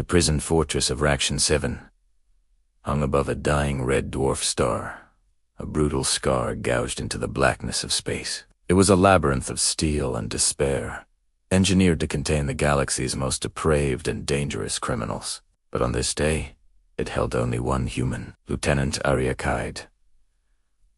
The prison fortress of Raction 7 hung above a dying red dwarf star, a brutal scar gouged into the blackness of space. It was a labyrinth of steel and despair, engineered to contain the galaxy's most depraved and dangerous criminals. But on this day, it held only one human, Lieutenant Ariakaid.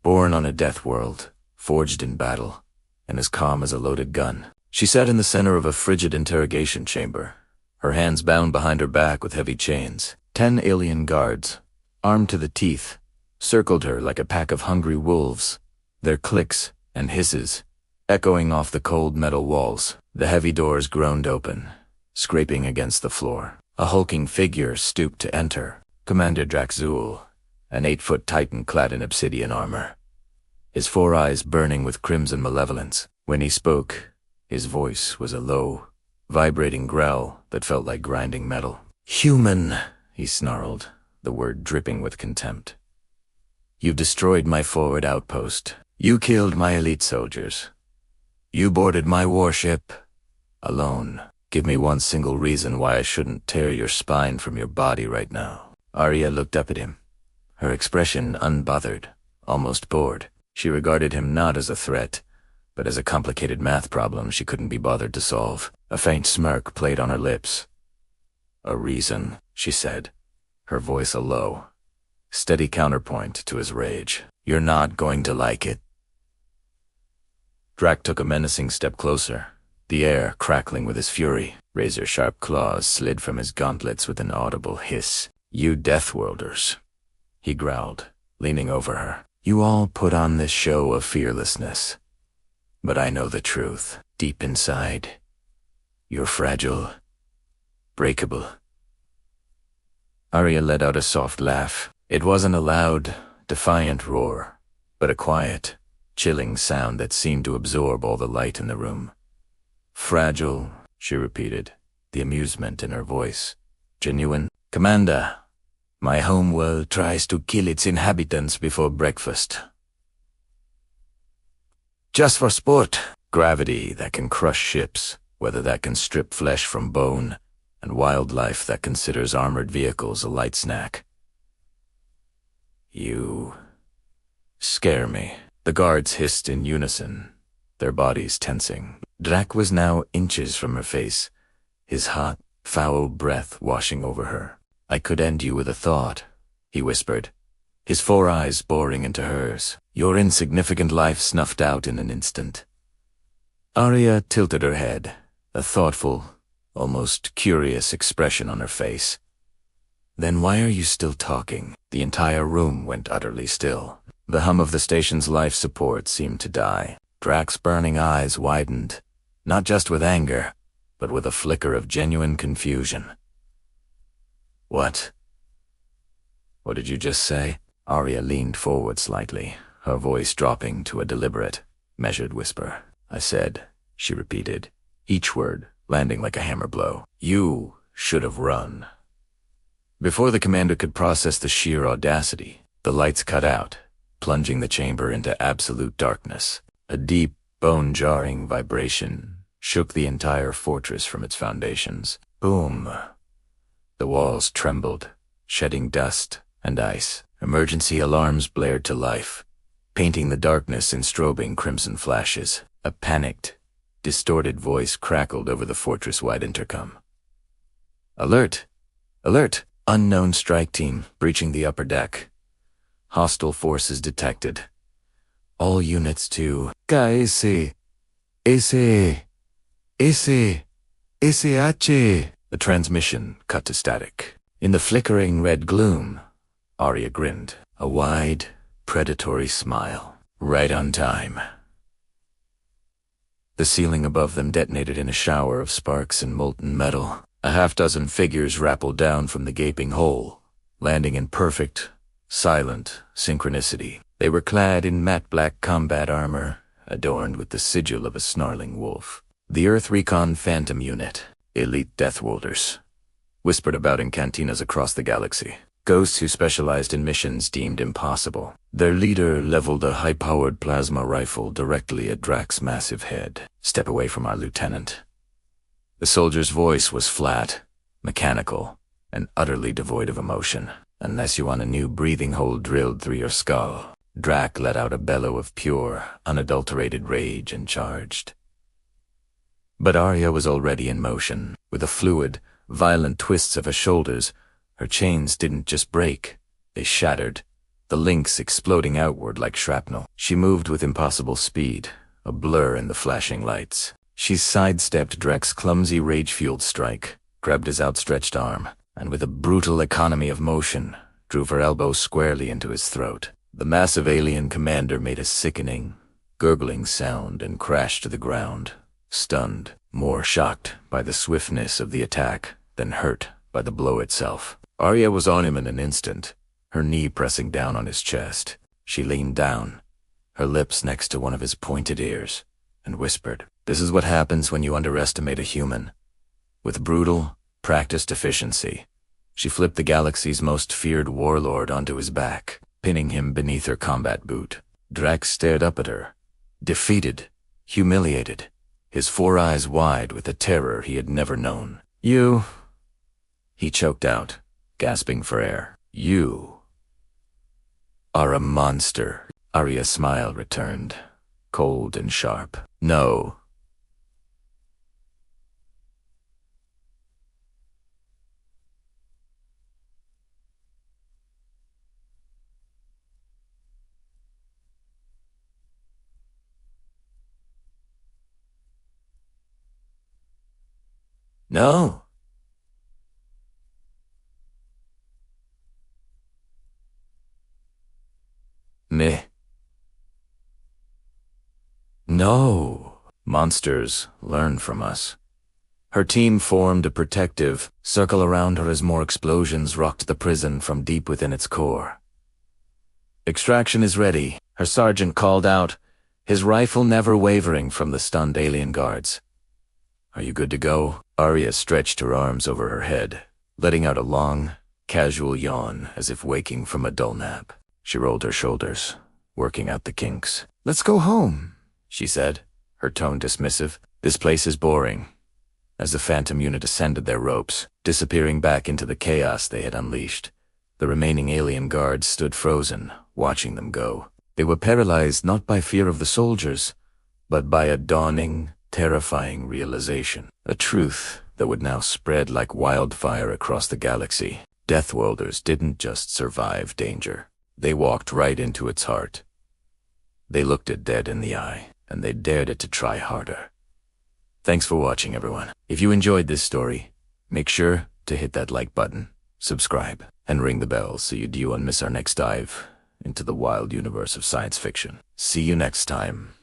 Born on a Deathworld, forged in battle, and as calm as a loaded gun. She sat in the center of a frigid interrogation chamber, her hands bound behind her back with heavy chains. 10 alien guards, armed to the teeth, circled her like a pack of hungry wolves, their clicks and hisses echoing off the cold metal walls. The heavy doors groaned open, scraping against the floor. A hulking figure stooped to enter, Commander Drakk, an 8-foot titan clad in obsidian armor, his 4 eyes burning with crimson malevolence. When he spoke, his voice was a low, vibrating growl that felt like grinding metal. "Human," he snarled, the word dripping with contempt. "You've destroyed my forward outpost. You killed my elite soldiers. You boarded my warship alone. Give me one single reason why I shouldn't tear your spine from your body right now." Arya looked up at him, her expression unbothered, almost bored. She regarded him not as a threat, but as a complicated math problem she couldn't be bothered to solve. A faint smirk played on her lips. "A reason," she said, her voice a low, steady counterpoint to his rage. "You're not going to like it." Drakk took a menacing step closer, the air crackling with his fury. Razor-sharp claws slid from his gauntlets with an audible hiss. "You Deathworlders," he growled, leaning over her. "You all put on this show of fearlessness. But I know the truth. Deep inside, you're fragile, breakable." Arya let out a soft laugh. It wasn't a loud, defiant roar, but a quiet, chilling sound that seemed to absorb all the light in the room. "Fragile," she repeated, the amusement in her voice genuine. "Commander, my homeworld tries to kill its inhabitants before breakfast. Just for sport. Gravity that can crush ships, weather that can strip flesh from bone, and wildlife that considers armored vehicles a light snack. You scare me." The guards hissed in unison, their bodies tensing. Drakk was now inches from her face, his hot, foul breath washing over her. "I could end you with a thought," he whispered, his 4 eyes boring into hers. "Your insignificant life snuffed out in an instant." Arya tilted her head, a thoughtful, almost curious expression on her face. "Then why are you still talking?" The entire room went utterly still. The hum of the station's life support seemed to die. Drakk's burning eyes widened, not just with anger, but with a flicker of genuine confusion. What did you just say?" Arya leaned forward slightly, her voice dropping to a deliberate, measured whisper. "I said," she repeated, each word landing like a hammer blow, "you should have run." Before the commander could process the sheer audacity, the lights cut out, plunging the chamber into absolute darkness. A deep, bone-jarring vibration shook the entire fortress from its foundations. Boom! The walls trembled, shedding dust and ice. Emergency alarms blared to life, painting the darkness in strobing crimson flashes. A panicked, distorted voice crackled over the fortress-wide intercom. "Alert! Alert! Unknown strike team breaching the upper deck. Hostile forces detected. All units to KS, SH." The transmission cut to static. In the flickering red gloom, Arya grinned, a wide, predatory smile. Right on time. The ceiling above them detonated in a shower of sparks and molten metal. A half-dozen figures rappelled down from the gaping hole, landing in perfect, silent synchronicity. They were clad in matte black combat armor, adorned with the sigil of a snarling wolf. The Earth Recon Phantom Unit, elite Deathworlders, whispered about in cantinas across the galaxy. Ghosts who specialized in missions deemed impossible. Their leader leveled a high-powered plasma rifle directly at Drakk's massive head. "Step away from our lieutenant." The soldier's voice was flat, mechanical, and utterly devoid of emotion, unless you want a new breathing hole drilled through your skull. Drakk let out a bellow of pure, unadulterated rage and charged. But Arya was already in motion. With the fluid, violent twists of her shoulders, her chains didn't just break, they shattered, the links exploding outward like shrapnel. She moved with impossible speed, a blur in the flashing lights. She sidestepped Drakk's clumsy rage-fueled strike, grabbed his outstretched arm, and with a brutal economy of motion, drove her elbow squarely into his throat. The massive alien commander made a sickening, gurgling sound and crashed to the ground, stunned, more shocked by the swiftness of the attack than hurt by the blow itself. Arya was on him in an instant, her knee pressing down on his chest. She leaned down, her lips next to one of his pointed ears, and whispered, "This is what happens when you underestimate a human." With brutal, practiced efficiency, she flipped the galaxy's most feared warlord onto his back, pinning him beneath her combat boot. Drakk stared up at her, defeated, humiliated, his 4 eyes wide with a terror he had never known. "You," he choked out, gasping for air. "You are a monster." Arya's smile returned, cold and sharp. "No." No. Meh. No. Monsters learn from us. Her team formed a protective circle around her as more explosions rocked the prison from deep within its core. "Extraction is ready," her sergeant called out, his rifle never wavering from the stunned alien guards. "Are you good to go?" Arya stretched her arms over her head, letting out a long, casual yawn as if waking from a dull nap. She rolled her shoulders, working out the kinks. "Let's go home," she said, her tone dismissive. "This place is boring." As the Phantom unit ascended their ropes, disappearing back into the chaos they had unleashed, the remaining alien guards stood frozen, watching them go. They were paralyzed not by fear of the soldiers, but by a dawning, terrifying realization. A truth that would now spread like wildfire across the galaxy. Deathworlders didn't just survive danger. They walked right into its heart. They looked it dead in the eye, and they dared it to try harder. Thanks for watching, everyone. If you enjoyed this story, make sure to hit that like button, subscribe, and ring the bell so you won't miss our next dive into the wild universe of science fiction. See you next time.